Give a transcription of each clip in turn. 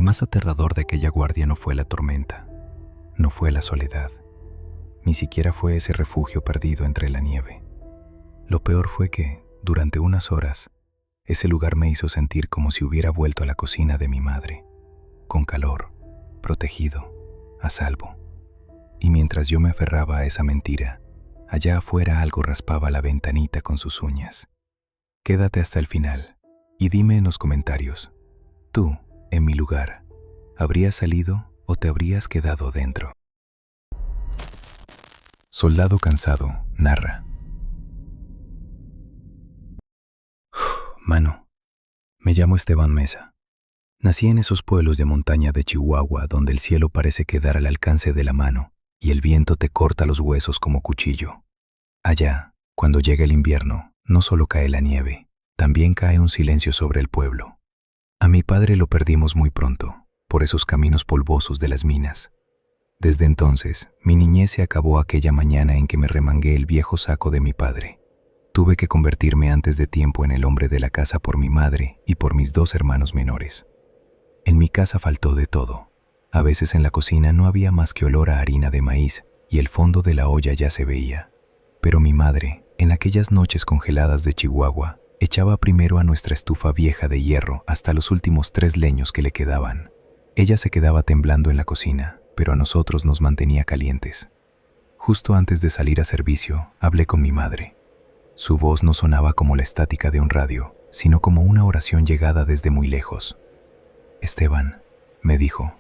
más aterrador de aquella guardia no fue la tormenta, no fue la soledad, ni siquiera fue ese refugio perdido entre la nieve. Lo peor fue que, durante unas horas, ese lugar me hizo sentir como si hubiera vuelto a la cocina de mi madre, con calor, protegido, a salvo. Y mientras yo me aferraba a esa mentira, allá afuera algo raspaba la ventanita con sus uñas. Quédate hasta el final y dime en los comentarios, tú, en mi lugar, ¿habrías salido o te habrías quedado dentro? Soldado cansado narra. Mano, me llamo Esteban Mesa. Nací en esos pueblos de montaña de Chihuahua donde el cielo parece quedar al alcance de la mano y el viento te corta los huesos como cuchillo. Allá, cuando llega el invierno, no solo cae la nieve, también cae un silencio sobre el pueblo. A mi padre lo perdimos muy pronto, por esos caminos polvosos de las minas. Desde entonces, mi niñez se acabó aquella mañana en que me remangué el viejo saco de mi padre. Tuve que convertirme antes de tiempo en el hombre de la casa por mi madre y por mis 2 hermanos menores. En mi casa faltó de todo. A veces en la cocina no había más que olor a harina de maíz y el fondo de la olla ya se veía. Pero mi madre, en aquellas noches congeladas de Chihuahua, echaba primero a nuestra estufa vieja de hierro hasta los últimos 3 leños que le quedaban. Ella se quedaba temblando en la cocina, pero a nosotros nos mantenía calientes. Justo antes de salir a servicio, hablé con mi madre. Su voz no sonaba como la estática de un radio, sino como una oración llegada desde muy lejos. Esteban, me dijo,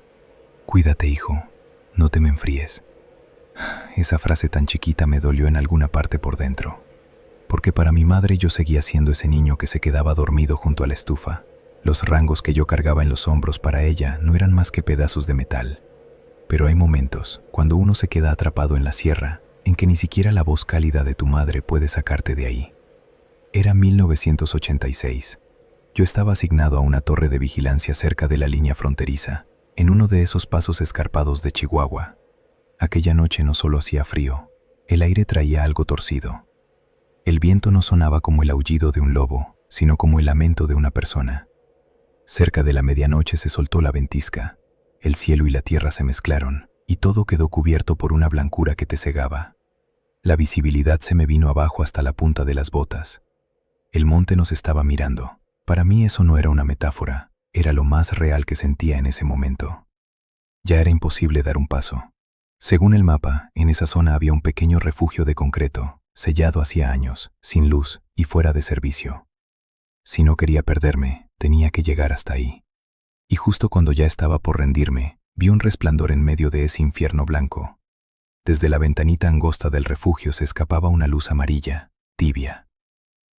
cuídate, hijo, no te me enfríes. Esa frase tan chiquita me dolió en alguna parte por dentro, porque para mi madre yo seguía siendo ese niño que se quedaba dormido junto a la estufa. Los rangos que yo cargaba en los hombros para ella no eran más que pedazos de metal. Pero hay momentos, cuando uno se queda atrapado en la sierra, en que ni siquiera la voz cálida de tu madre puede sacarte de ahí. Era 1986. Yo estaba asignado a una torre de vigilancia cerca de la línea fronteriza, en uno de esos pasos escarpados de Chihuahua. Aquella noche no solo hacía frío, el aire traía algo torcido. El viento no sonaba como el aullido de un lobo, sino como el lamento de una persona. Cerca de la medianoche se soltó la ventisca, el cielo y la tierra se mezclaron, y todo quedó cubierto por una blancura que te cegaba. La visibilidad se me vino abajo hasta la punta de las botas. El monte nos estaba mirando. Para mí eso no era una metáfora, era lo más real que sentía en ese momento. Ya era imposible dar un paso. Según el mapa, en esa zona había un pequeño refugio de concreto, sellado hacía años, sin luz y fuera de servicio. Si no quería perderme, tenía que llegar hasta ahí. Y justo cuando ya estaba por rendirme, vi un resplandor en medio de ese infierno blanco. Desde la ventanita angosta del refugio se escapaba una luz amarilla, tibia.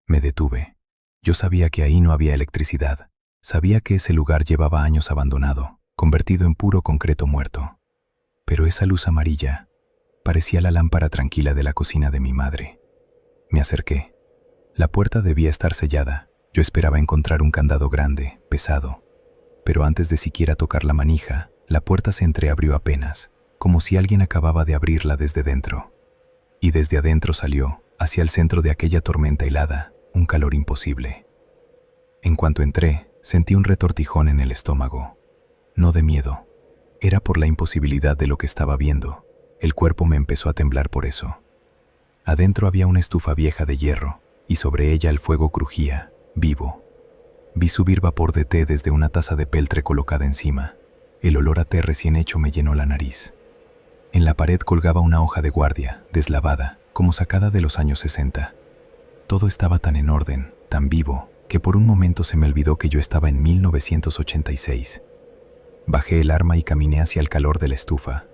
Me detuve. Yo sabía que ahí no había electricidad. Sabía que ese lugar llevaba años abandonado, convertido en puro concreto muerto. Pero esa luz amarilla parecía la lámpara tranquila de la cocina de mi madre. Me acerqué. La puerta debía estar sellada. Yo esperaba encontrar un candado grande, pesado. Pero antes de siquiera tocar la manija, la puerta se entreabrió apenas, como si alguien acababa de abrirla desde dentro. Y desde adentro salió, hacia el centro de aquella tormenta helada, un calor imposible. En cuanto entré, sentí un retortijón en el estómago. No de miedo. Era por la imposibilidad de lo que estaba viendo. El cuerpo me empezó a temblar por eso. Adentro había una estufa vieja de hierro, y sobre ella el fuego crujía, vivo. Vi subir vapor de té desde una taza de peltre colocada encima. El olor a té recién hecho me llenó la nariz. En la pared colgaba una hoja de guardia, deslavada, como sacada de los años 60. Todo estaba tan en orden, tan vivo, que por un momento se me olvidó que yo estaba en 1986. Bajé el arma y caminé hacia el calor de la estufa.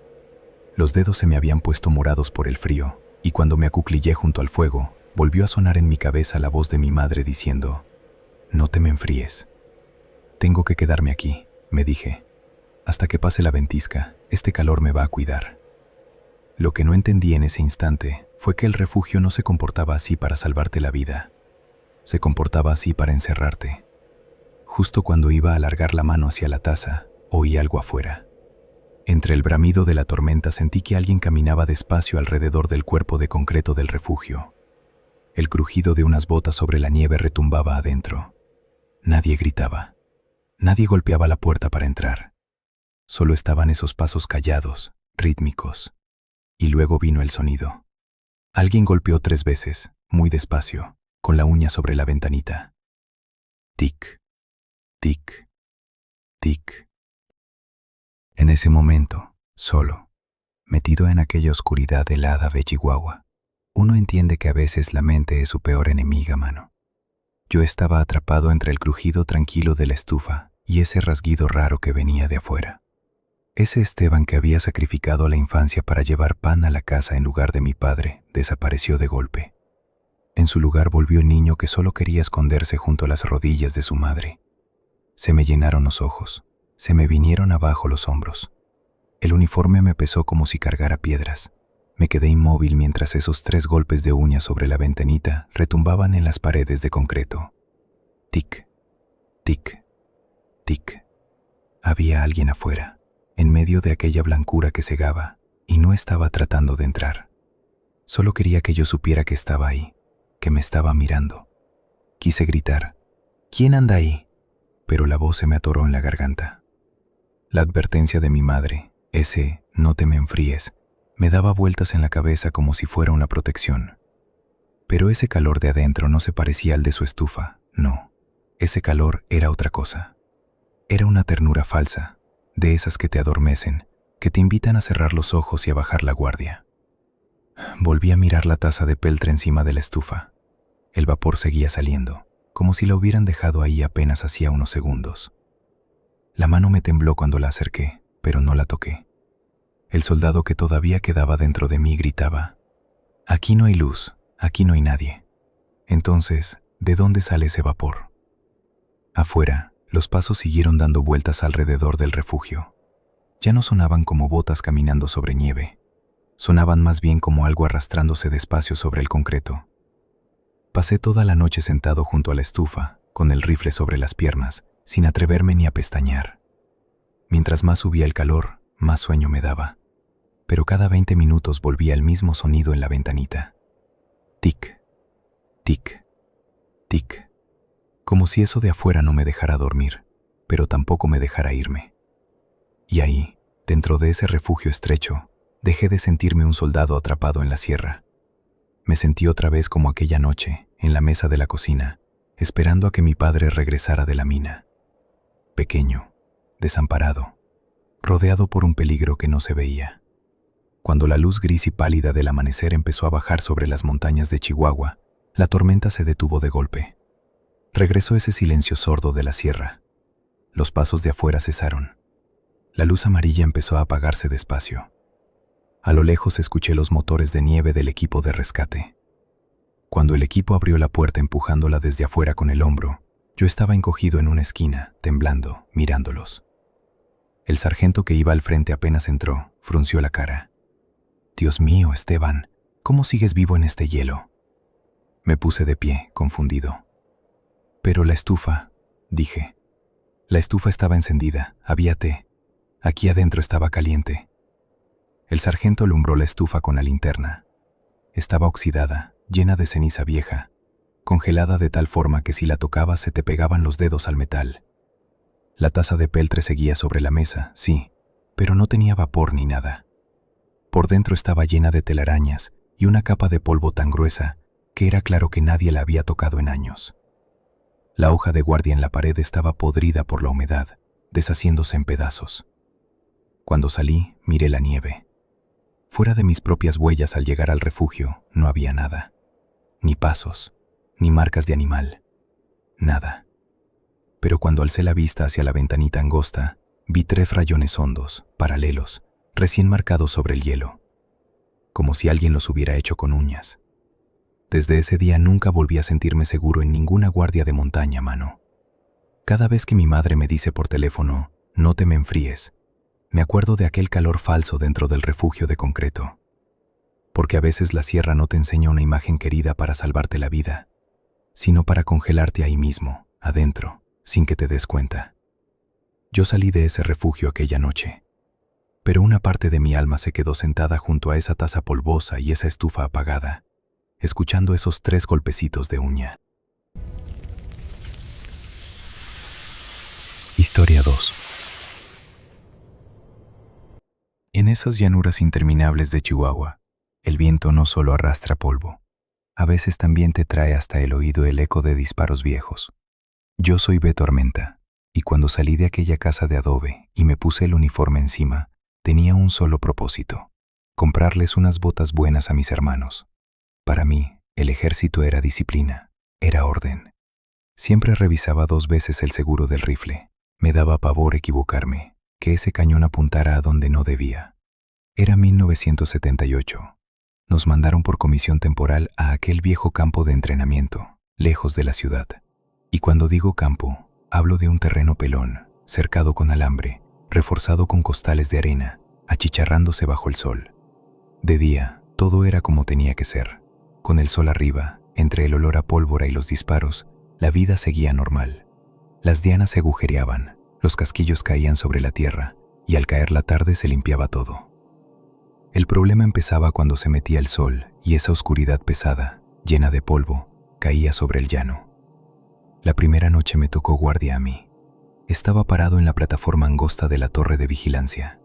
Los dedos se me habían puesto morados por el frío, y cuando me acuclillé junto al fuego, volvió a sonar en mi cabeza la voz de mi madre diciendo: «No te me enfríes». «Tengo que quedarme aquí», me dije. «Hasta que pase la ventisca, este calor me va a cuidar». Lo que no entendí en ese instante fue que el refugio no se comportaba así para salvarte la vida. Se comportaba así para encerrarte. Justo cuando iba a alargar la mano hacia la taza, oí algo afuera. Entre el bramido de la tormenta sentí que alguien caminaba despacio alrededor del cuerpo de concreto del refugio. El crujido de unas botas sobre la nieve retumbaba adentro. Nadie gritaba. Nadie golpeaba la puerta para entrar. Solo estaban esos pasos callados, rítmicos. Y luego vino el sonido. Alguien golpeó 3 veces, muy despacio, con la uña sobre la ventanita. Tic, tic, tic. En ese momento, solo, metido en aquella oscuridad helada de Chihuahua, uno entiende que a veces la mente es su peor enemiga, mano. Yo estaba atrapado entre el crujido tranquilo de la estufa y ese rasguido raro que venía de afuera. Ese Esteban que había sacrificado la infancia para llevar pan a la casa en lugar de mi padre, desapareció de golpe. En su lugar volvió el niño que solo quería esconderse junto a las rodillas de su madre. Se me llenaron los ojos, se me vinieron abajo los hombros. El uniforme me pesó como si cargara piedras. Me quedé inmóvil mientras esos 3 golpes de uña sobre la ventanita retumbaban en las paredes de concreto. Tic, tic, tic. Había alguien afuera, en medio de aquella blancura que cegaba, y no estaba tratando de entrar. Solo quería que yo supiera que estaba ahí, que me estaba mirando. Quise gritar, ¿quién anda ahí? Pero la voz se me atoró en la garganta. La advertencia de mi madre, ese no te me enfríes, me daba vueltas en la cabeza como si fuera una protección. Pero ese calor de adentro no se parecía al de su estufa, no. Ese calor era otra cosa. Era una ternura falsa, de esas que te adormecen, que te invitan a cerrar los ojos y a bajar la guardia. Volví a mirar la taza de peltre encima de la estufa. El vapor seguía saliendo, como si la hubieran dejado ahí apenas hacía unos segundos. La mano me tembló cuando la acerqué, pero no la toqué. El soldado que todavía quedaba dentro de mí gritaba, «Aquí no hay luz, aquí no hay nadie». Entonces, ¿de dónde sale ese vapor? Afuera, los pasos siguieron dando vueltas alrededor del refugio. Ya no sonaban como botas caminando sobre nieve. Sonaban más bien como algo arrastrándose despacio sobre el concreto. Pasé toda la noche sentado junto a la estufa, con el rifle sobre las piernas, sin atreverme ni a pestañear. Mientras más subía el calor, más sueño me daba. Pero cada 20 minutos volvía el mismo sonido en la ventanita. Tic, tic, tic. Como si eso de afuera no me dejara dormir, pero tampoco me dejara irme. Y ahí, dentro de ese refugio estrecho, dejé de sentirme un soldado atrapado en la sierra. Me sentí otra vez como aquella noche, en la mesa de la cocina, esperando a que mi padre regresara de la mina. Pequeño, desamparado, rodeado por un peligro que no se veía. Cuando la luz gris y pálida del amanecer empezó a bajar sobre las montañas de Chihuahua, la tormenta se detuvo de golpe. Regresó ese silencio sordo de la sierra. Los pasos de afuera cesaron. La luz amarilla empezó a apagarse despacio. A lo lejos escuché los motores de nieve del equipo de rescate. Cuando el equipo abrió la puerta empujándola desde afuera con el hombro, yo estaba encogido en una esquina, temblando, mirándolos. El sargento que iba al frente apenas entró, frunció la cara. «Dios mío, Esteban, ¿cómo sigues vivo en este hielo?» Me puse de pie, confundido. «Pero la estufa», dije. La estufa estaba encendida, había té. Aquí adentro estaba caliente. El sargento alumbró la estufa con la linterna. Estaba oxidada, llena de ceniza vieja, congelada de tal forma que si la tocabas se te pegaban los dedos al metal. La taza de peltre seguía sobre la mesa, sí, pero no tenía vapor ni nada. Por dentro estaba llena de telarañas y una capa de polvo tan gruesa que era claro que nadie la había tocado en años. La hoja de guardia en la pared estaba podrida por la humedad, deshaciéndose en pedazos. Cuando salí, miré la nieve. Fuera de mis propias huellas al llegar al refugio, no había nada. Ni pasos, ni marcas de animal. Nada. Pero cuando alcé la vista hacia la ventanita angosta, vi 3 rayones hondos, paralelos, recién marcados sobre el hielo, como si alguien los hubiera hecho con uñas. Desde ese día nunca volví a sentirme seguro en ninguna guardia de montaña, mano. Cada vez que mi madre me dice por teléfono, «No te me enfríes», me acuerdo de aquel calor falso dentro del refugio de concreto. Porque a veces la sierra no te enseña una imagen querida para salvarte la vida, sino para congelarte ahí mismo, adentro, sin que te des cuenta. Yo salí de ese refugio aquella noche, pero una parte de mi alma se quedó sentada junto a esa taza polvosa y esa estufa apagada, escuchando esos 3 golpecitos de uña. Historia 2. esas llanuras interminables de Chihuahua, el viento no solo arrastra polvo, a veces también te trae hasta el oído el eco de disparos viejos. Yo soy Beto Armenta, y cuando salí de aquella casa de adobe y me puse el uniforme encima, tenía un solo propósito: comprarles unas botas buenas a mis hermanos. Para mí, el ejército era disciplina, era orden. Siempre revisaba 2 veces el seguro del rifle. Me daba pavor equivocarme, que ese cañón apuntara a donde no debía. Era 1978. Nos mandaron por comisión temporal a aquel viejo campo de entrenamiento, lejos de la ciudad. Y cuando digo campo, hablo de un terreno pelón, cercado con alambre, reforzado con costales de arena, achicharrándose bajo el sol. De día, todo era como tenía que ser. Con el sol arriba, entre el olor a pólvora y los disparos, la vida seguía normal. Las dianas se agujereaban, los casquillos caían sobre la tierra, y al caer la tarde se limpiaba todo. El problema empezaba cuando se metía el sol y esa oscuridad pesada, llena de polvo, caía sobre el llano. La primera noche me tocó guardia a mí. Estaba parado en la plataforma angosta de la torre de vigilancia.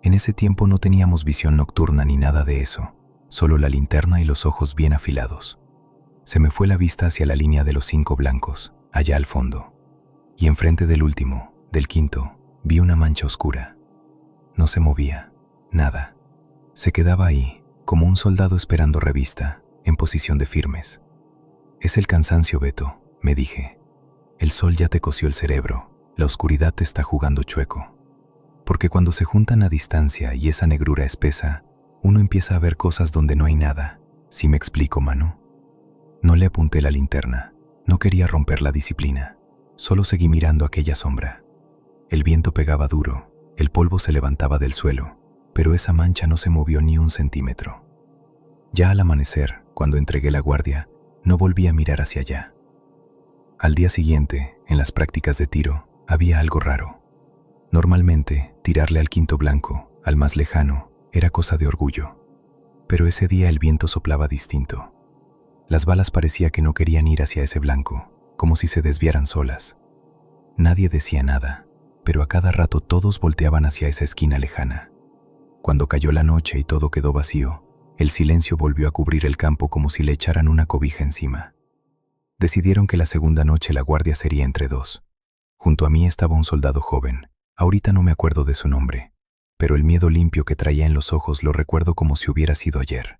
En ese tiempo no teníamos visión nocturna ni nada de eso, solo la linterna y los ojos bien afilados. Se me fue la vista hacia la línea de los 5 blancos, allá al fondo. Y enfrente del último, del quinto, vi una mancha oscura. No se movía, nada. Se quedaba ahí, como un soldado esperando revista, en posición de firmes. Es el cansancio, Beto, me dije. El sol ya te coció el cerebro, la oscuridad te está jugando chueco. Porque cuando se juntan a distancia y esa negrura espesa, uno empieza a ver cosas donde no hay nada. ¿Sí me explico, mano? No le apunté la linterna, no quería romper la disciplina. Solo seguí mirando aquella sombra. El viento pegaba duro, el polvo se levantaba del suelo, pero esa mancha no se movió ni un centímetro. Ya al amanecer, cuando entregué la guardia, no volví a mirar hacia allá. Al día siguiente, en las prácticas de tiro, había algo raro. Normalmente, tirarle al quinto blanco, al más lejano, era cosa de orgullo. Pero ese día el viento soplaba distinto. Las balas parecía que no querían ir hacia ese blanco, como si se desviaran solas. Nadie decía nada, pero a cada rato todos volteaban hacia esa esquina lejana. Cuando cayó la noche y todo quedó vacío, el silencio volvió a cubrir el campo como si le echaran una cobija encima. Decidieron que la segunda noche la guardia sería entre 2. Junto a mí estaba un soldado joven. Ahorita no me acuerdo de su nombre, pero el miedo limpio que traía en los ojos lo recuerdo como si hubiera sido ayer.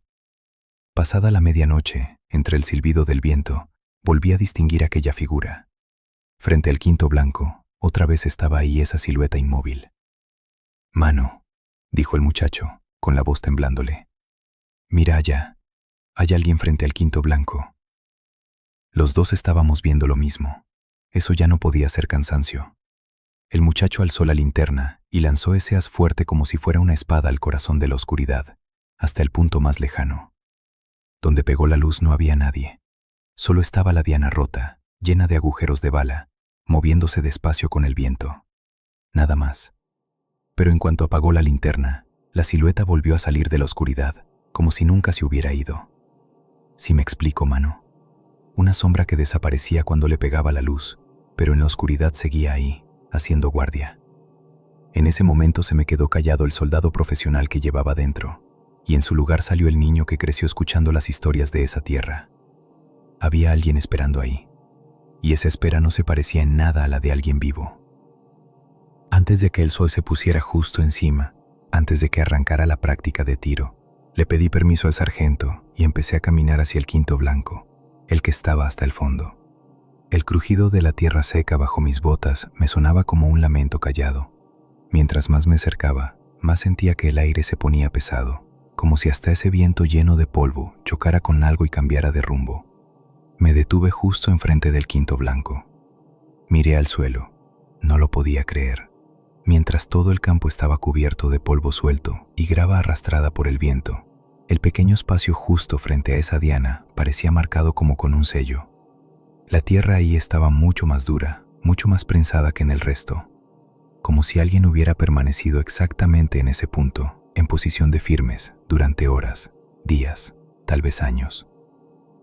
Pasada la medianoche, entre el silbido del viento, volví a distinguir aquella figura. Frente al quinto blanco, otra vez estaba ahí esa silueta inmóvil. «Mano», dijo el muchacho, con la voz temblándole. «Mira allá. Hay alguien frente al quinto blanco». Los dos estábamos viendo lo mismo. Eso ya no podía ser cansancio. El muchacho alzó la linterna y lanzó ese haz fuerte como si fuera una espada al corazón de la oscuridad, hasta el punto más lejano. Donde pegó la luz no había nadie. Solo estaba la diana rota, llena de agujeros de bala, moviéndose despacio con el viento. Nada más. Pero en cuanto apagó la linterna, la silueta volvió a salir de la oscuridad, como si nunca se hubiera ido. ¿Sí me explico, mano? Una sombra que desaparecía cuando le pegaba la luz, pero en la oscuridad seguía ahí, haciendo guardia. En ese momento se me quedó callado el soldado profesional que llevaba dentro, y en su lugar salió el niño que creció escuchando las historias de esa tierra. Había alguien esperando ahí, y esa espera no se parecía en nada a la de alguien vivo. Antes de que el sol se pusiera justo encima, antes de que arrancara la práctica de tiro, le pedí permiso al sargento y empecé a caminar hacia el quinto blanco, el que estaba hasta el fondo. El crujido de la tierra seca bajo mis botas me sonaba como un lamento callado. Mientras más me acercaba, más sentía que el aire se ponía pesado, como si hasta ese viento lleno de polvo chocara con algo y cambiara de rumbo. Me detuve justo enfrente del quinto blanco. Miré al suelo. No lo podía creer. Mientras todo el campo estaba cubierto de polvo suelto y grava arrastrada por el viento, el pequeño espacio justo frente a esa diana parecía marcado como con un sello. La tierra ahí estaba mucho más dura, mucho más prensada que en el resto, como si alguien hubiera permanecido exactamente en ese punto, en posición de firmes, durante horas, días, tal vez años.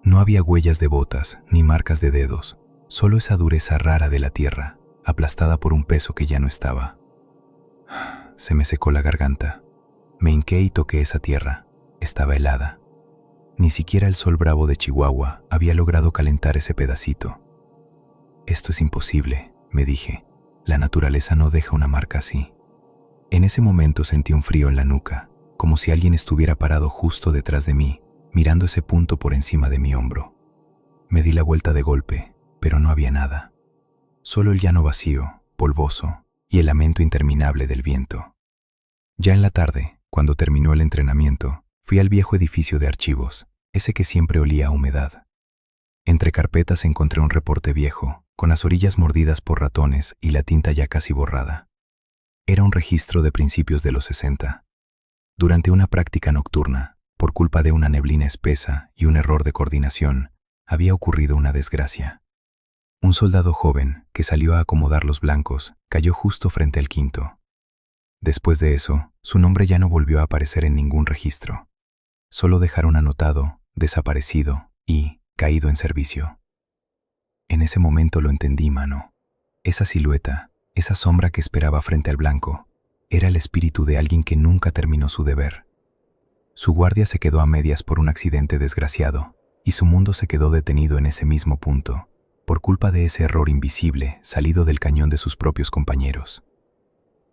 No había huellas de botas ni marcas de dedos, solo esa dureza rara de la tierra, aplastada por un peso que ya no estaba. Se me secó la garganta. Me hinqué y toqué esa tierra. Estaba helada. Ni siquiera el sol bravo de Chihuahua había logrado calentar ese pedacito. Esto es imposible, me dije. La naturaleza no deja una marca así. En ese momento sentí un frío en la nuca, como si alguien estuviera parado justo detrás de mí, mirando ese punto por encima de mi hombro. Me di la vuelta de golpe, pero no había nada. Solo el llano vacío, polvoso, y el lamento interminable del viento. Ya en la tarde, cuando terminó el entrenamiento, fui al viejo edificio de archivos, ese que siempre olía a humedad. Entre carpetas encontré un reporte viejo, con las orillas mordidas por ratones y la tinta ya casi borrada. Era un registro de principios de los 60. Durante una práctica nocturna, por culpa de una neblina espesa y un error de coordinación, había ocurrido una desgracia. Un soldado joven, que salió a acomodar los blancos, cayó justo frente al quinto. Después de eso, su nombre ya no volvió a aparecer en ningún registro. Solo dejaron anotado, desaparecido y caído en servicio. En ese momento lo entendí, mano. Esa silueta, esa sombra que esperaba frente al blanco, era el espíritu de alguien que nunca terminó su deber. Su guardia se quedó a medias por un accidente desgraciado, y su mundo se quedó detenido en ese mismo punto, por culpa de ese error invisible salido del cañón de sus propios compañeros.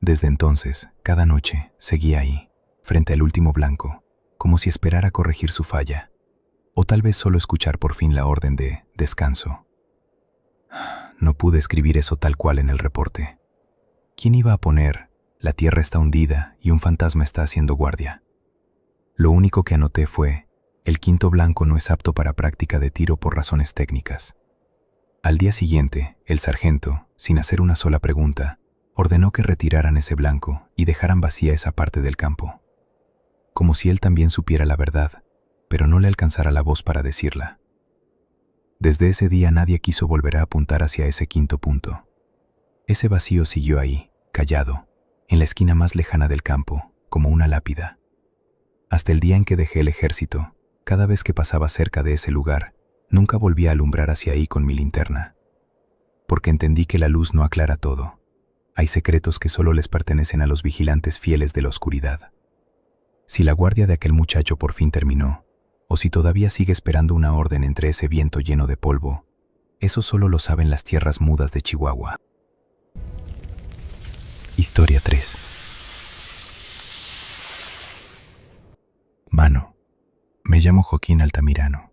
Desde entonces, cada noche, seguía ahí, frente al último blanco, como si esperara corregir su falla, o tal vez solo escuchar por fin la orden de descanso. No pude escribir eso tal cual en el reporte. ¿Quién iba a poner, la tierra está hundida y un fantasma está haciendo guardia? Lo único que anoté fue, el quinto blanco no es apto para práctica de tiro por razones técnicas. Al día siguiente, el sargento, sin hacer una sola pregunta, ordenó que retiraran ese blanco y dejaran vacía esa parte del campo. Como si él también supiera la verdad, pero no le alcanzara la voz para decirla. Desde ese día nadie quiso volver a apuntar hacia ese quinto punto. Ese vacío siguió ahí, callado, en la esquina más lejana del campo, como una lápida. Hasta el día en que dejé el ejército, cada vez que pasaba cerca de ese lugar, nunca volví a alumbrar hacia ahí con mi linterna. Porque entendí que la luz no aclara todo. Hay secretos que solo les pertenecen a los vigilantes fieles de la oscuridad. Si la guardia de aquel muchacho por fin terminó, o si todavía sigue esperando una orden entre ese viento lleno de polvo, eso solo lo saben las tierras mudas de Chihuahua. Historia 3. Mano, me llamo Joaquín Altamirano.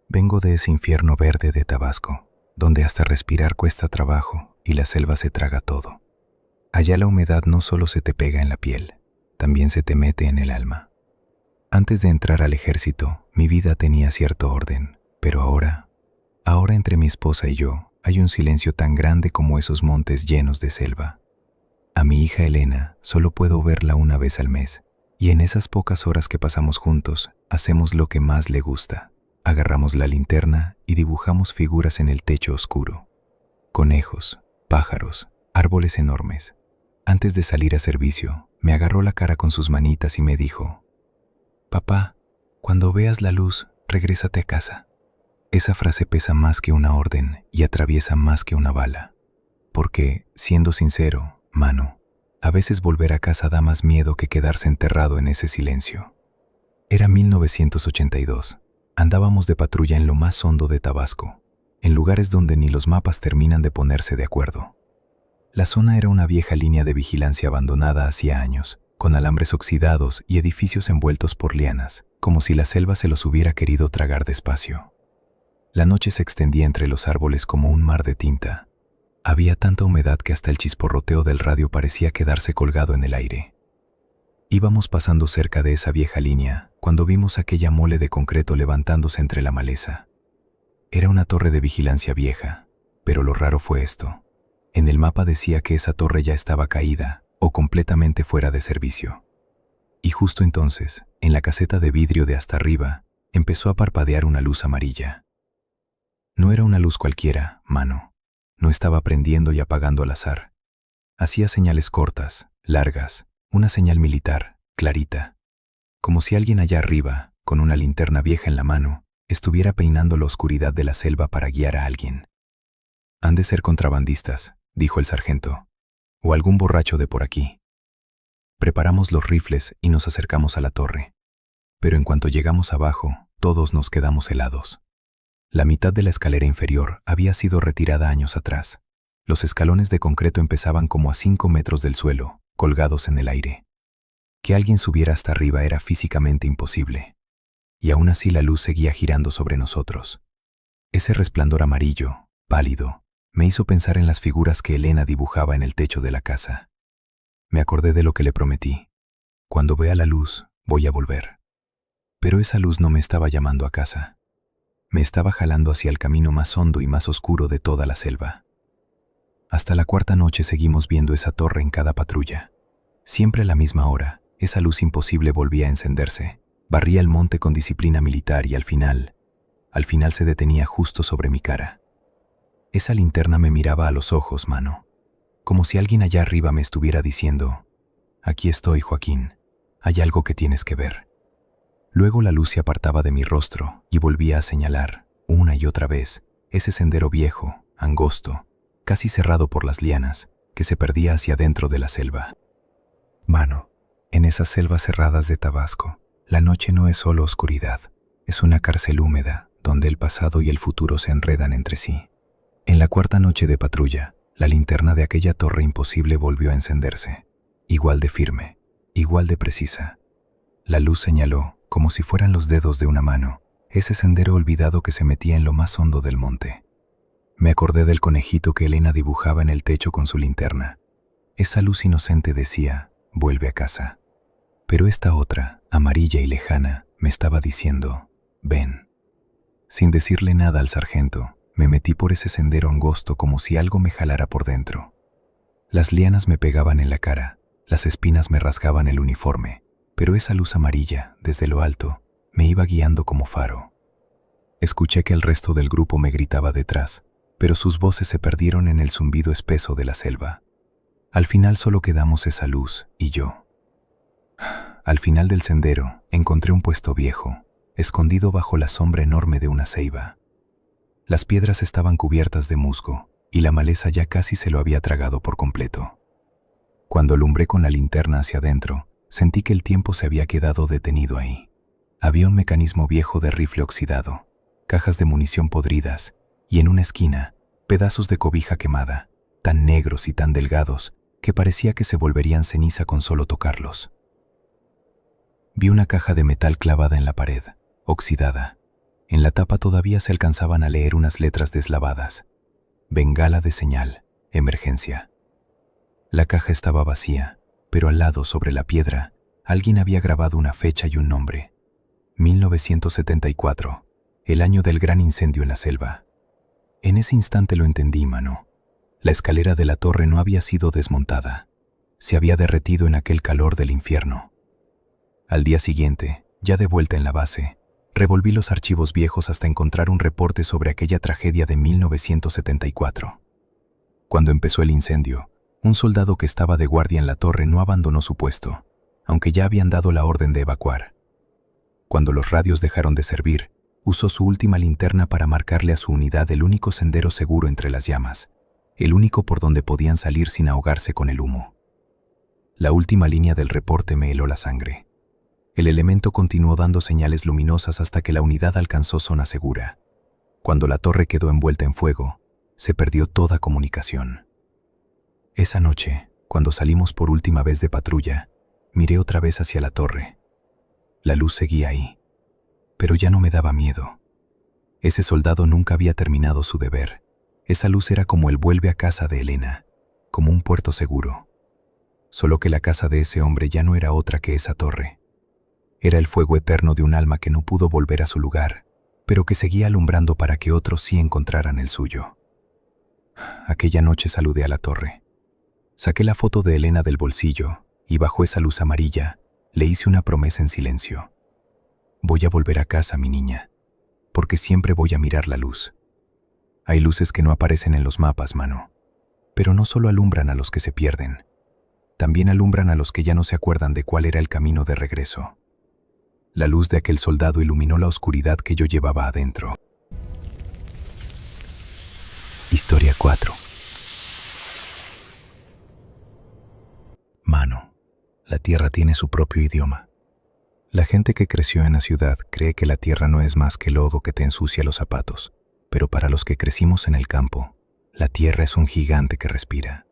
Vengo de ese infierno verde de Tabasco, donde hasta respirar cuesta trabajo y la selva se traga todo. Allá la humedad no solo se te pega en la piel, también se te mete en el alma. Antes de entrar al ejército, mi vida tenía cierto orden, pero ahora entre mi esposa y yo, hay un silencio tan grande como esos montes llenos de selva. A mi hija Elena solo puedo verla una vez al mes, y en esas pocas horas que pasamos juntos, hacemos lo que más le gusta. Agarramos la linterna y dibujamos figuras en el techo oscuro. Conejos, pájaros, árboles enormes. Antes de salir a servicio, me agarró la cara con sus manitas y me dijo: «Papá, cuando veas la luz, regrésate a casa». Esa frase pesa más que una orden y atraviesa más que una bala. Porque, siendo sincero, mano, a veces volver a casa da más miedo que quedarse enterrado en ese silencio. Era 1982. Andábamos de patrulla en lo más hondo de Tabasco, en lugares donde ni los mapas terminan de ponerse de acuerdo. La zona era una vieja línea de vigilancia abandonada hacía años, con alambres oxidados y edificios envueltos por lianas, como si la selva se los hubiera querido tragar despacio. La noche se extendía entre los árboles como un mar de tinta. Había tanta humedad que hasta el chisporroteo del radio parecía quedarse colgado en el aire. Íbamos pasando cerca de esa vieja línea cuando vimos aquella mole de concreto levantándose entre la maleza. Era una torre de vigilancia vieja, pero lo raro fue esto. En el mapa decía que esa torre ya estaba caída o completamente fuera de servicio. Y justo entonces, en la caseta de vidrio de hasta arriba, empezó a parpadear una luz amarilla. No era una luz cualquiera, mano. No estaba prendiendo y apagando al azar. Hacía señales cortas, largas, una señal militar, clarita. Como si alguien allá arriba, con una linterna vieja en la mano, estuviera peinando la oscuridad de la selva para guiar a alguien. «Han de ser contrabandistas», dijo el sargento, «o algún borracho de por aquí». Preparamos los rifles y nos acercamos a la torre. Pero en cuanto llegamos abajo, todos nos quedamos helados. La mitad de la escalera inferior había sido retirada años atrás. Los escalones de concreto empezaban como a 5 metros del suelo, colgados en el aire. Que alguien subiera hasta arriba era físicamente imposible. Y aún así la luz seguía girando sobre nosotros. Ese resplandor amarillo, pálido, me hizo pensar en las figuras que Elena dibujaba en el techo de la casa. Me acordé de lo que le prometí. Cuando vea la luz, voy a volver. Pero esa luz no me estaba llamando a casa. Me estaba jalando hacia el camino más hondo y más oscuro de toda la selva. Hasta la cuarta noche seguimos viendo esa torre en cada patrulla. Siempre a la misma hora, esa luz imposible volvía a encenderse. Barría el monte con disciplina militar y al final se detenía justo sobre mi cara. Esa linterna me miraba a los ojos, mano. Como si alguien allá arriba me estuviera diciendo: «Aquí estoy, Joaquín. Hay algo que tienes que ver». Luego la luz se apartaba de mi rostro y volvía a señalar, una y otra vez, ese sendero viejo, angosto, casi cerrado por las lianas, que se perdía hacia dentro de la selva. Mano, en esas selvas cerradas de Tabasco, la noche no es solo oscuridad, es una cárcel húmeda donde el pasado y el futuro se enredan entre sí. En la cuarta noche de patrulla, la linterna de aquella torre imposible volvió a encenderse, igual de firme, igual de precisa. La luz señaló, como si fueran los dedos de una mano, ese sendero olvidado que se metía en lo más hondo del monte. Me acordé del conejito que Elena dibujaba en el techo con su linterna. Esa luz inocente decía: «Vuelve a casa». Pero esta otra, amarilla y lejana, me estaba diciendo: «Ven». Sin decirle nada al sargento, me metí por ese sendero angosto como si algo me jalara por dentro. Las lianas me pegaban en la cara, las espinas me rasgaban el uniforme, pero esa luz amarilla, desde lo alto, me iba guiando como faro. Escuché que el resto del grupo me gritaba detrás, pero sus voces se perdieron en el zumbido espeso de la selva. Al final solo quedamos esa luz y yo. Al final del sendero encontré un puesto viejo, escondido bajo la sombra enorme de una ceiba. Las piedras estaban cubiertas de musgo y la maleza ya casi se lo había tragado por completo. Cuando alumbré con la linterna hacia adentro, sentí que el tiempo se había quedado detenido ahí. Había un mecanismo viejo de rifle oxidado, cajas de munición podridas y en una esquina, pedazos de cobija quemada, tan negros y tan delgados que parecía que se volverían ceniza con solo tocarlos. Vi una caja de metal clavada en la pared, oxidada. En la tapa todavía se alcanzaban a leer unas letras deslavadas. Bengala de señal, emergencia. La caja estaba vacía, pero al lado, sobre la piedra, alguien había grabado una fecha y un nombre. 1974, el año del gran incendio en la selva. En ese instante lo entendí, mano. La escalera de la torre no había sido desmontada. Se había derretido en aquel calor del infierno. Al día siguiente, ya de vuelta en la base, revolví los archivos viejos hasta encontrar un reporte sobre aquella tragedia de 1974. Cuando empezó el incendio, un soldado que estaba de guardia en la torre no abandonó su puesto, aunque ya habían dado la orden de evacuar. Cuando los radios dejaron de servir, usó su última linterna para marcarle a su unidad el único sendero seguro entre las llamas, el único por donde podían salir sin ahogarse con el humo. La última línea del reporte me heló la sangre. El elemento continuó dando señales luminosas hasta que la unidad alcanzó zona segura. Cuando la torre quedó envuelta en fuego, se perdió toda comunicación. Esa noche, cuando salimos por última vez de patrulla, miré otra vez hacia la torre. La luz seguía ahí, pero ya no me daba miedo. Ese soldado nunca había terminado su deber. Esa luz era como el vuelve a casa de Elena, como un puerto seguro. Solo que la casa de ese hombre ya no era otra que esa torre. Era el fuego eterno de un alma que no pudo volver a su lugar, pero que seguía alumbrando para que otros sí encontraran el suyo. Aquella noche saludé a la torre. Saqué la foto de Elena del bolsillo y bajo esa luz amarilla le hice una promesa en silencio. Voy a volver a casa, mi niña, porque siempre voy a mirar la luz. Hay luces que no aparecen en los mapas, mano, pero no solo alumbran a los que se pierden, también alumbran a los que ya no se acuerdan de cuál era el camino de regreso. La luz de aquel soldado iluminó la oscuridad que yo llevaba adentro. Historia 4. Mano, La tierra tiene su propio idioma. La gente que creció en la ciudad cree que la tierra no es más que lodo que te ensucia los zapatos, pero para los que crecimos en el campo, la tierra es un gigante que respira.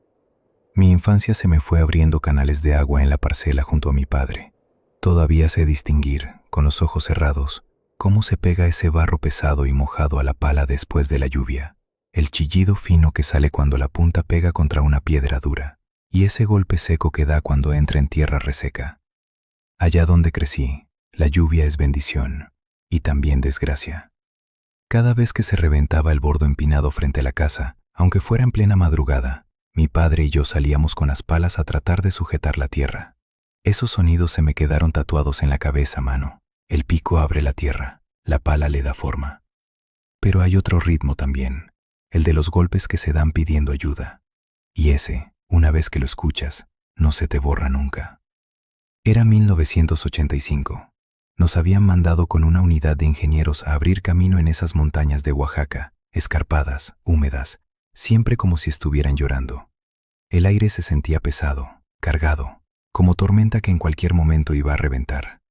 Mi infancia se me fue abriendo canales de agua en la parcela junto a mi padre. Todavía sé distinguir, con los ojos cerrados, cómo se pega ese barro pesado y mojado a la pala después de la lluvia, el chillido fino que sale cuando la punta pega contra una piedra dura, y ese golpe seco que da cuando entra en tierra reseca. Allá donde crecí, la lluvia es bendición, y también desgracia. Cada vez que se reventaba el bordo empinado frente a la casa, aunque fuera en plena madrugada, mi padre y yo salíamos con las palas a tratar de sujetar la tierra. Esos sonidos se me quedaron tatuados en la cabeza, mano. El pico abre la tierra, la pala le da forma. Pero hay otro ritmo también, el de los golpes que se dan pidiendo ayuda. Y ese, una vez que lo escuchas, no se te borra nunca. Era 1985. Nos habían mandado con una unidad de ingenieros a abrir camino en esas montañas de Oaxaca, escarpadas, húmedas, siempre como si estuvieran llorando. El aire se sentía pesado, cargado, como tormenta que en cualquier momento iba a reventar.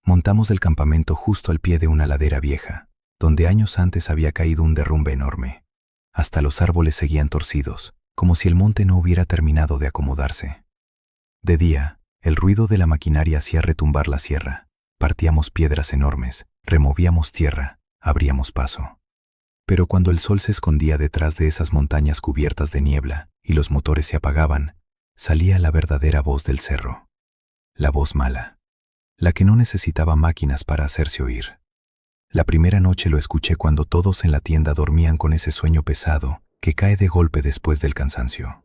Montamos del campamento justo al pie de una ladera vieja, donde años antes había caído un derrumbe enorme. Hasta los árboles seguían torcidos, como si el monte no hubiera terminado de acomodarse. De día, el ruido de la maquinaria hacía retumbar la sierra. Partíamos piedras enormes, removíamos tierra, abríamos paso. Pero cuando el sol se escondía detrás de esas montañas cubiertas de niebla y los motores se apagaban, salía la verdadera voz del cerro. La voz mala. La que no necesitaba máquinas para hacerse oír. La primera noche lo escuché cuando todos en la tienda dormían con ese sueño pesado que cae de golpe después del cansancio.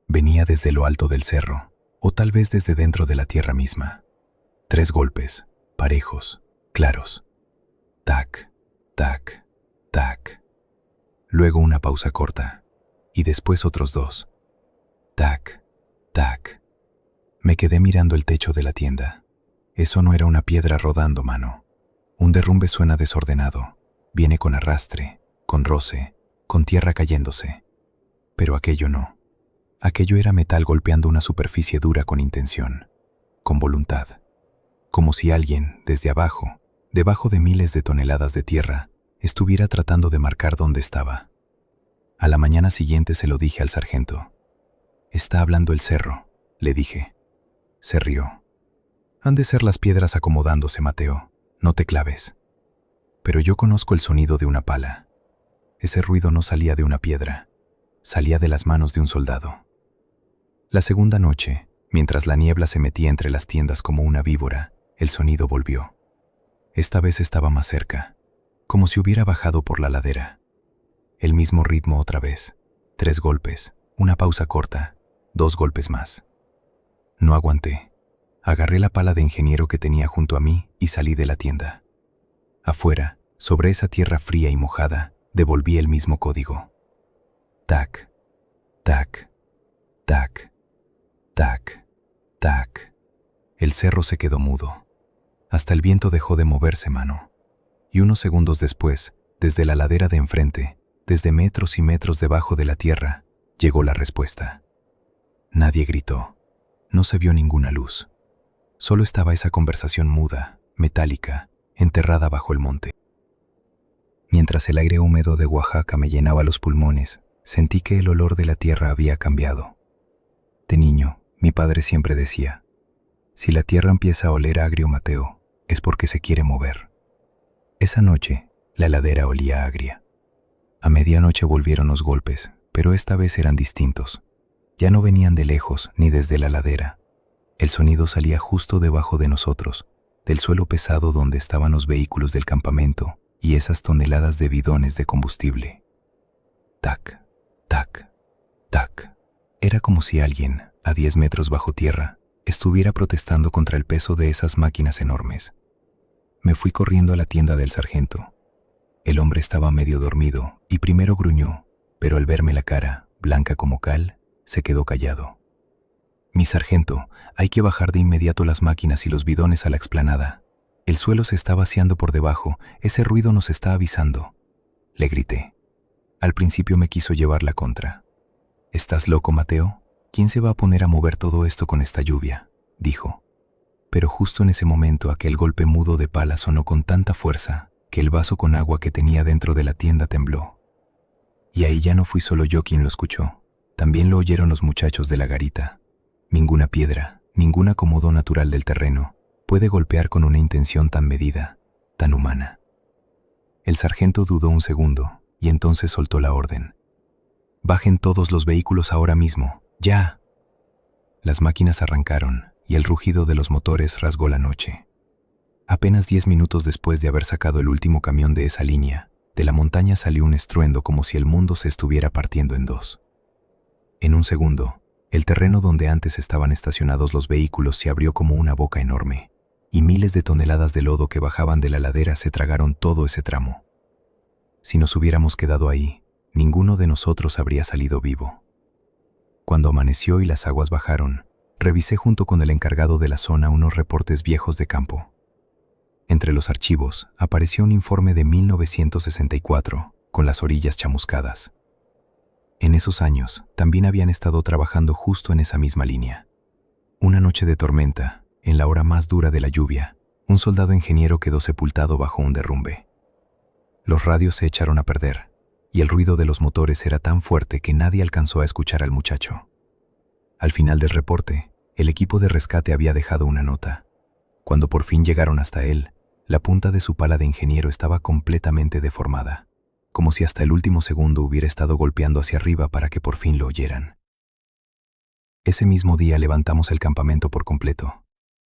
Venía desde lo alto del cerro, o tal vez desde dentro de la tierra misma. 3 golpes, parejos, claros. Tac, tac, tac. Luego una pausa corta, y después otros 2. Tac, tac. Me quedé mirando el techo de la tienda. Eso no era una piedra rodando, mano. Un derrumbe suena desordenado, viene con arrastre, con roce, con tierra cayéndose. Pero aquello no. Aquello era metal golpeando una superficie dura con intención, con voluntad. Como si alguien, desde abajo, debajo de miles de toneladas de tierra, estuviera tratando de marcar dónde estaba. A la mañana siguiente se lo dije al sargento. «Está hablando el cerro», le dije. Se rió. «Han de ser las piedras acomodándose, Mateo. No te claves». Pero yo conozco el sonido de una pala. Ese ruido no salía de una piedra, salía de las manos de un soldado. La segunda noche, mientras la niebla se metía entre las tiendas como una víbora, el sonido volvió. Esta vez estaba más cerca, como si hubiera bajado por la ladera. El mismo ritmo otra vez. 3 golpes, una pausa corta, 2 golpes más. No aguanté. Agarré la pala de ingeniero que tenía junto a mí y salí de la tienda. Afuera, sobre esa tierra fría y mojada, devolví el mismo código. Tac, tac, tac, tac, tac. El cerro se quedó mudo. Hasta el viento dejó de moverse, mano. Y unos segundos después, desde la ladera de enfrente, desde metros y metros debajo de la tierra, llegó la respuesta. Nadie gritó. No se vio ninguna luz. Solo estaba esa conversación muda, metálica, enterrada bajo el monte. Mientras el aire húmedo de Oaxaca me llenaba los pulmones, sentí que el olor de la tierra había cambiado. De niño, mi padre siempre decía, si la tierra empieza a oler agrio, Mateo, es porque se quiere mover. Esa noche, la ladera olía agria. A medianoche volvieron los golpes, pero esta vez eran distintos. Ya no venían de lejos ni desde la ladera. El sonido salía justo debajo de nosotros, del suelo pesado donde estaban los vehículos del campamento y esas toneladas de bidones de combustible. Tac, tac, tac. Era como si alguien, a 10 metros bajo tierra, estuviera protestando contra el peso de esas máquinas enormes. Me fui corriendo a la tienda del sargento. El hombre estaba medio dormido y primero gruñó, pero al verme la cara, blanca como cal, se quedó callado. «Mi sargento, hay que bajar de inmediato las máquinas y los bidones a la explanada. El suelo se está vaciando por debajo, ese ruido nos está avisando», le grité. Al principio me quiso llevar la contra. «¿Estás loco, Mateo? ¿Quién se va a poner a mover todo esto con esta lluvia?», dijo. Pero justo en ese momento aquel golpe mudo de pala sonó con tanta fuerza que el vaso con agua que tenía dentro de la tienda tembló. Y ahí ya no fui solo yo quien lo escuchó, también lo oyeron los muchachos de la garita. Ninguna piedra, ningún acomodo natural del terreno puede golpear con una intención tan medida, tan humana. El sargento dudó un segundo y entonces soltó la orden. «Bajen todos los vehículos ahora mismo, ya». Las máquinas arrancaron y el rugido de los motores rasgó la noche. Apenas 10 minutos después de haber sacado el último camión de esa línea, de la montaña salió un estruendo como si el mundo se estuviera partiendo en dos. En un segundo, el terreno donde antes estaban estacionados los vehículos se abrió como una boca enorme, y miles de toneladas de lodo que bajaban de la ladera se tragaron todo ese tramo. Si nos hubiéramos quedado ahí, ninguno de nosotros habría salido vivo. Cuando amaneció y las aguas bajaron, revisé junto con el encargado de la zona unos reportes viejos de campo. Entre los archivos apareció un informe de 1964, con las orillas chamuscadas. En esos años también habían estado trabajando justo en esa misma línea. Una noche de tormenta, en la hora más dura de la lluvia, un soldado ingeniero quedó sepultado bajo un derrumbe. Los radios se echaron a perder, y el ruido de los motores era tan fuerte que nadie alcanzó a escuchar al muchacho. Al final del reporte, el equipo de rescate había dejado una nota. Cuando por fin llegaron hasta él, la punta de su pala de ingeniero estaba completamente deformada, como si hasta el último segundo hubiera estado golpeando hacia arriba para que por fin lo oyeran. Ese mismo día levantamos el campamento por completo.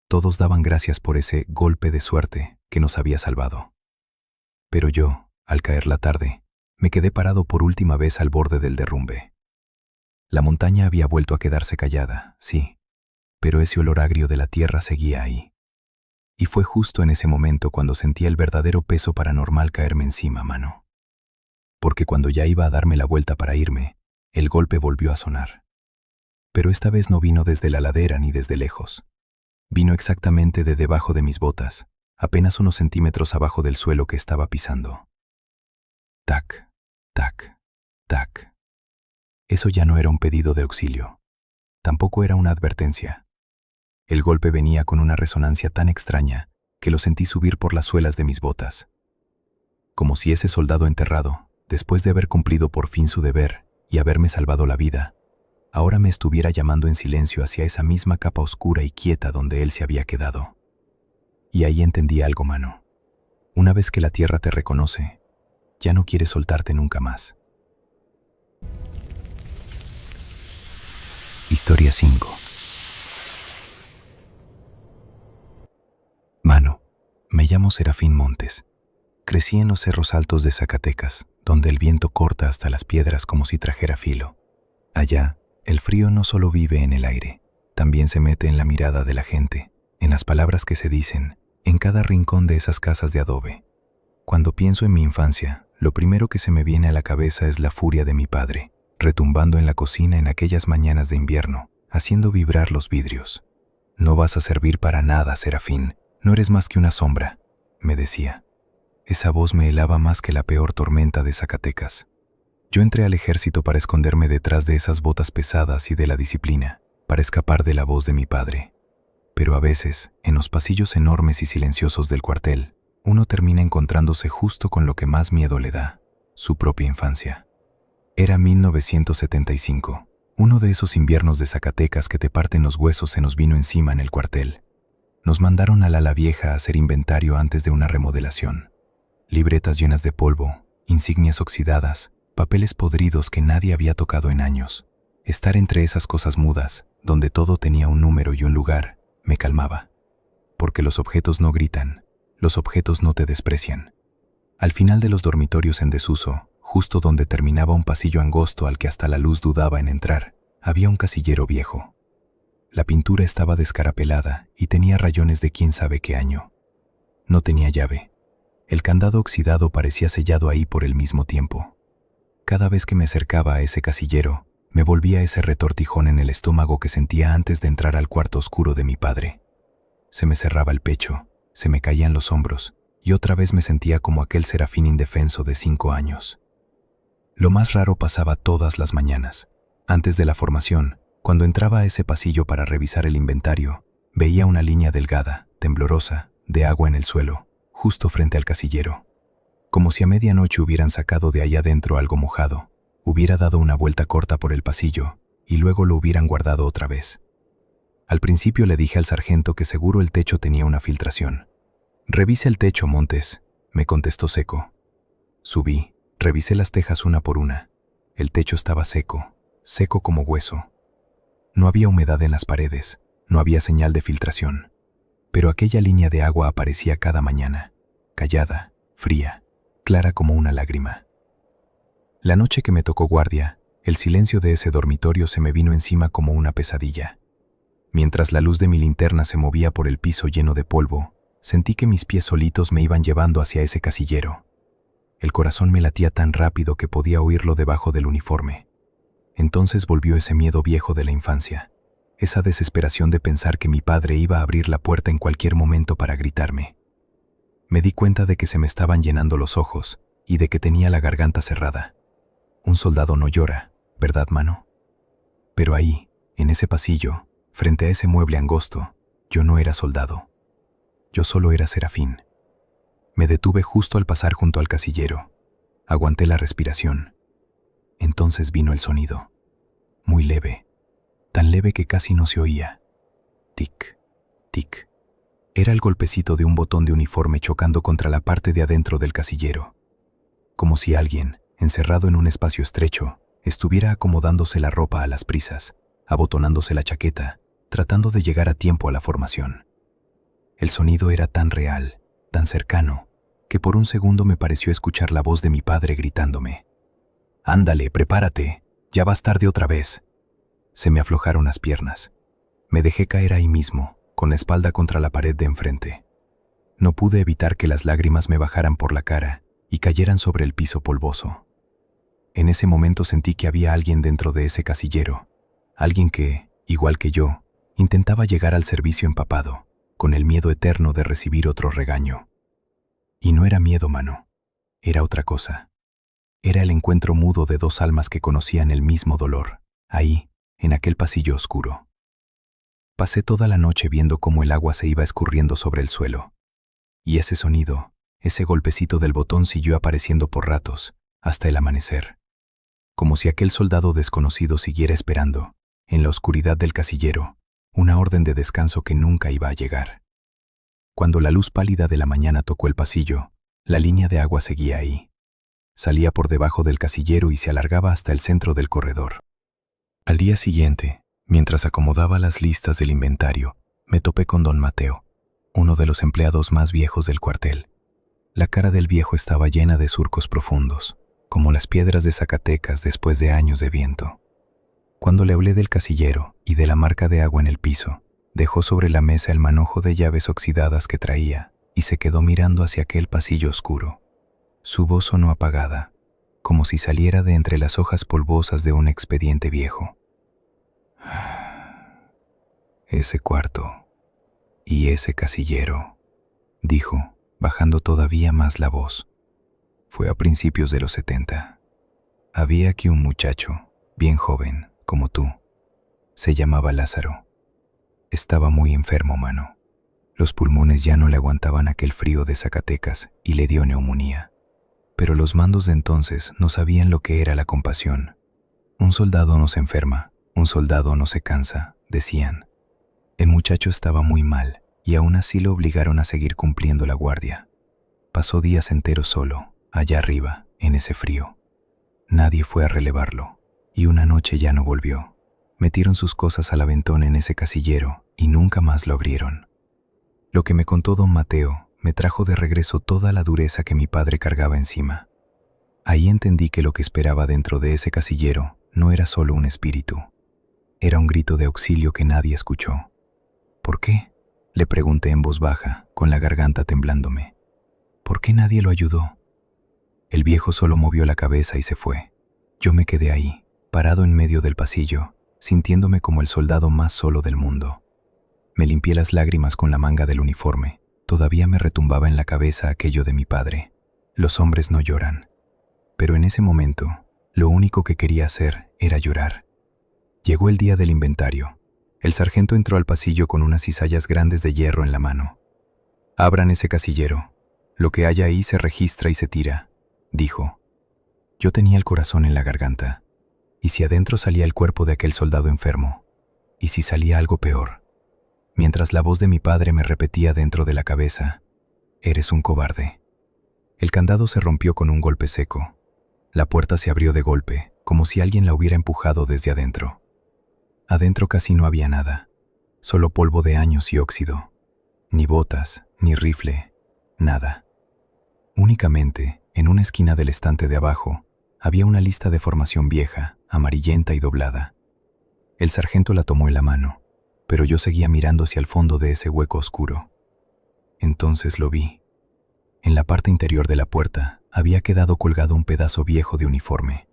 Todos daban gracias por ese golpe de suerte que nos había salvado. Pero yo, al caer la tarde, me quedé parado por última vez al borde del derrumbe. La montaña había vuelto a quedarse callada, sí, pero ese olor agrio de la tierra seguía ahí. Y fue justo en ese momento cuando sentí el verdadero peso paranormal caerme encima, mano. Porque cuando ya iba a darme la vuelta para irme, el golpe volvió a sonar. Pero esta vez no vino desde la ladera ni desde lejos. Vino exactamente de debajo de mis botas, apenas unos centímetros abajo del suelo que estaba pisando. Tac, tac, tac. Eso ya no era un pedido de auxilio. Tampoco era una advertencia. El golpe venía con una resonancia tan extraña que lo sentí subir por las suelas de mis botas. Como si ese soldado enterrado, después de haber cumplido por fin su deber y haberme salvado la vida, ahora me estuviera llamando en silencio hacia esa misma capa oscura y quieta donde él se había quedado. Y ahí entendí algo, mano. Una vez que la tierra te reconoce, ya no quiere soltarte nunca más. Historia 5. Mano, me llamo Serafín Montes. Crecí en los cerros altos de Zacatecas, donde el viento corta hasta las piedras como si trajera filo. Allá, el frío no solo vive en el aire, también se mete en la mirada de la gente, en las palabras que se dicen, en cada rincón de esas casas de adobe. Cuando pienso en mi infancia, lo primero que se me viene a la cabeza es la furia de mi padre, retumbando en la cocina en aquellas mañanas de invierno, haciendo vibrar los vidrios. «No vas a servir para nada, Serafín. No eres más que una sombra», me decía. Esa voz me helaba más que la peor tormenta de Zacatecas. Yo entré al ejército para esconderme detrás de esas botas pesadas y de la disciplina, para escapar de la voz de mi padre. Pero a veces, en los pasillos enormes y silenciosos del cuartel, uno termina encontrándose justo con lo que más miedo le da, su propia infancia. Era 1975, uno de esos inviernos de Zacatecas que te parten los huesos se nos vino encima en el cuartel. Nos mandaron al ala vieja a hacer inventario antes de una remodelación. Libretas llenas de polvo, insignias oxidadas, papeles podridos que nadie había tocado en años. Estar entre esas cosas mudas, donde todo tenía un número y un lugar, me calmaba. Porque los objetos no gritan, los objetos no te desprecian. Al final de los dormitorios en desuso, justo donde terminaba un pasillo angosto al que hasta la luz dudaba en entrar, había un casillero viejo. La pintura estaba descarapelada y tenía rayones de quién sabe qué año. No tenía llave. El candado oxidado parecía sellado ahí por el mismo tiempo. Cada vez que me acercaba a ese casillero, me volvía ese retortijón en el estómago que sentía antes de entrar al cuarto oscuro de mi padre. Se me cerraba el pecho, se me caían los hombros, y otra vez me sentía como aquel Serafín indefenso de 5 años. Lo más raro pasaba todas las mañanas. Antes de la formación, cuando entraba a ese pasillo para revisar el inventario, Veía una línea delgada, temblorosa, de agua en el suelo, justo frente al casillero. Como si a medianoche hubieran sacado de ahí adentro algo mojado, hubiera dado una vuelta corta por el pasillo y luego lo hubieran guardado otra vez. Al principio le dije al sargento que seguro el techo tenía una filtración. «Revise el techo, Montes», me contestó seco. Subí, revisé las tejas una por una. El techo estaba seco, seco como hueso. No había humedad en las paredes, no había señal de filtración. Pero aquella línea de agua aparecía cada mañana, callada, fría, clara como una lágrima. La noche que me tocó guardia, el silencio de ese dormitorio se me vino encima como una pesadilla. Mientras la luz de mi linterna se movía por el piso lleno de polvo, sentí que mis pies solitos me iban llevando hacia ese casillero. El corazón me latía tan rápido que podía oírlo debajo del uniforme. Entonces volvió ese miedo viejo de la infancia, esa desesperación de pensar que mi padre iba a abrir la puerta en cualquier momento para gritarme. Me di cuenta de que se me estaban llenando los ojos y de que tenía la garganta cerrada. Un soldado no llora, ¿verdad, mano? Pero ahí, en ese pasillo, frente a ese mueble angosto, yo no era soldado. Yo solo era Serafín. Me detuve justo al pasar junto al casillero. Aguanté la respiración. Entonces vino el sonido. Muy leve, tan leve que casi no se oía. Tic, tic. Era el golpecito de un botón de uniforme chocando contra la parte de adentro del casillero. Como si alguien, encerrado en un espacio estrecho, estuviera acomodándose la ropa a las prisas, abotonándose la chaqueta, tratando de llegar a tiempo a la formación. El sonido era tan real, tan cercano, que por un segundo me pareció escuchar la voz de mi padre gritándome: «Ándale, prepárate, ya vas tarde otra vez». Se me aflojaron las piernas. Me dejé caer ahí mismo, con la espalda contra la pared de enfrente. No pude evitar que las lágrimas me bajaran por la cara y cayeran sobre el piso polvoso. En ese momento sentí que había alguien dentro de ese casillero, alguien que, igual que yo, intentaba llegar al servicio empapado, con el miedo eterno de recibir otro regaño. Y no era miedo, mano, era otra cosa. Era el encuentro mudo de dos almas que conocían el mismo dolor, ahí, en aquel pasillo oscuro. Pasé toda la noche viendo cómo el agua se iba escurriendo sobre el suelo. Y ese sonido, ese golpecito del botón siguió apareciendo por ratos, hasta el amanecer. Como si aquel soldado desconocido siguiera esperando, en la oscuridad del casillero, una orden de descanso que nunca iba a llegar. Cuando la luz pálida de la mañana tocó el pasillo, la línea de agua seguía ahí. Salía por debajo del casillero y se alargaba hasta el centro del corredor. Al día siguiente, mientras acomodaba las listas del inventario, me topé con don Mateo, uno de los empleados más viejos del cuartel. La cara del viejo estaba llena de surcos profundos, como las piedras de Zacatecas después de años de viento. Cuando le hablé del casillero y de la marca de agua en el piso, dejó sobre la mesa el manojo de llaves oxidadas que traía y se quedó mirando hacia aquel pasillo oscuro. Su voz sonó apagada, como si saliera de entre las hojas polvosas de un expediente viejo. «Ese cuarto y ese casillero», dijo, bajando todavía más la voz. «Fue a principios de los 70. Había aquí un muchacho, bien joven, como tú. Se llamaba Lázaro. Estaba muy enfermo, mano. Los pulmones ya no le aguantaban aquel frío de Zacatecas y le dio neumonía. Pero los mandos de entonces no sabían lo que era la compasión. Un soldado no se enferma, un soldado no se cansa, decían. El muchacho estaba muy mal y aún así lo obligaron a seguir cumpliendo la guardia. Pasó días enteros solo, allá arriba, en ese frío. Nadie fue a relevarlo y una noche ya no volvió. Metieron sus cosas al aventón en ese casillero y nunca más lo abrieron. Lo que me contó don Mateo me trajo de regreso toda la dureza que mi padre cargaba encima. Ahí entendí que lo que esperaba dentro de ese casillero no era solo un espíritu. Era un grito de auxilio que nadie escuchó. «¿Por qué?», le pregunté en voz baja, con la garganta temblándome. «¿Por qué nadie lo ayudó?». El viejo solo movió la cabeza y se fue. Yo me quedé ahí, parado en medio del pasillo, sintiéndome como el soldado más solo del mundo. Me limpié las lágrimas con la manga del uniforme. Todavía me retumbaba en la cabeza aquello de mi padre. Los hombres no lloran. Pero en ese momento, lo único que quería hacer era llorar. Llegó el día del inventario. El sargento entró al pasillo con unas cizallas grandes de hierro en la mano. «Abran ese casillero. Lo que haya ahí se registra y se tira», dijo. Yo tenía el corazón en la garganta. ¿Y si adentro salía el cuerpo de aquel soldado enfermo? ¿Y si salía algo peor? Mientras la voz de mi padre me repetía dentro de la cabeza: «Eres un cobarde». El candado se rompió con un golpe seco. La puerta se abrió de golpe, como si alguien la hubiera empujado desde adentro. Adentro casi no había nada, solo polvo de años y óxido. Ni botas, ni rifle, nada. Únicamente, en una esquina del estante de abajo, había una lista de formación vieja, amarillenta y doblada. El sargento la tomó en la mano, pero yo seguía mirando hacia el fondo de ese hueco oscuro. Entonces lo vi. En la parte interior de la puerta había quedado colgado un pedazo viejo de uniforme.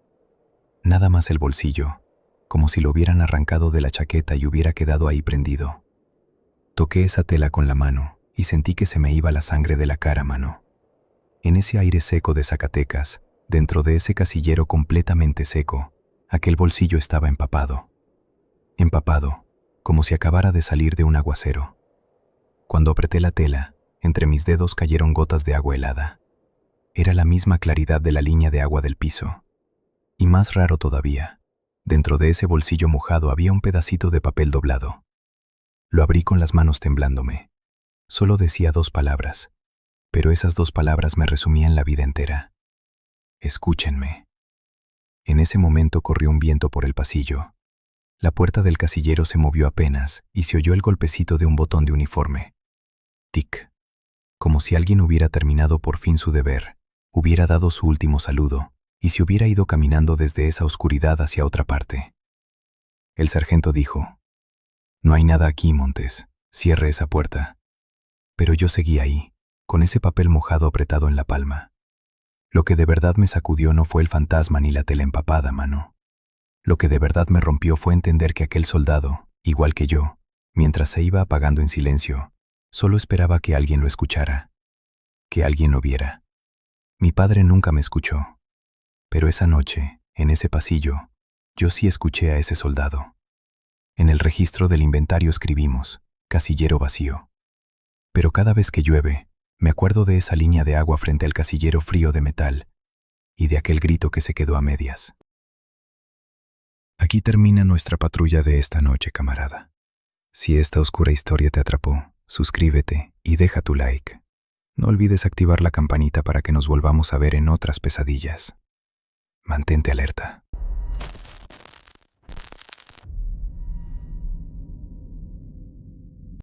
Nada más el bolsillo, como si lo hubieran arrancado de la chaqueta y hubiera quedado ahí prendido. Toqué esa tela con la mano y sentí que se me iba la sangre de la cara, mano. En ese aire seco de Zacatecas, dentro de ese casillero completamente seco, aquel bolsillo estaba empapado. Empapado, como si acabara de salir de un aguacero. Cuando apreté la tela, entre mis dedos cayeron gotas de agua helada. Era la misma claridad de la línea de agua del piso. Y más raro todavía, dentro de ese bolsillo mojado había un pedacito de papel doblado. Lo abrí con las manos temblándome. Solo decía 2 palabras, pero esas 2 palabras me resumían la vida entera. Escúchenme. En ese momento corrió un viento por el pasillo. La puerta del casillero se movió apenas y se oyó el golpecito de un botón de uniforme. Tic. Como si alguien hubiera terminado por fin su deber, hubiera dado su último saludo y se hubiera ido caminando desde esa oscuridad hacia otra parte. El sargento dijo: «No hay nada aquí, Montes. Cierre esa puerta». Pero yo seguí ahí, con ese papel mojado apretado en la palma. Lo que de verdad me sacudió no fue el fantasma ni la tela empapada, mano. Lo que de verdad me rompió fue entender que aquel soldado, igual que yo, mientras se iba apagando en silencio, solo esperaba que alguien lo escuchara, que alguien lo viera. Mi padre nunca me escuchó, pero esa noche, en ese pasillo, yo sí escuché a ese soldado. En el registro del inventario escribimos: casillero vacío. Pero cada vez que llueve, me acuerdo de esa línea de agua frente al casillero frío de metal y de aquel grito que se quedó a medias. Aquí termina nuestra patrulla de esta noche, camarada. Si esta oscura historia te atrapó, suscríbete y deja tu like. No olvides activar la campanita para que nos volvamos a ver en otras pesadillas. Mantente alerta.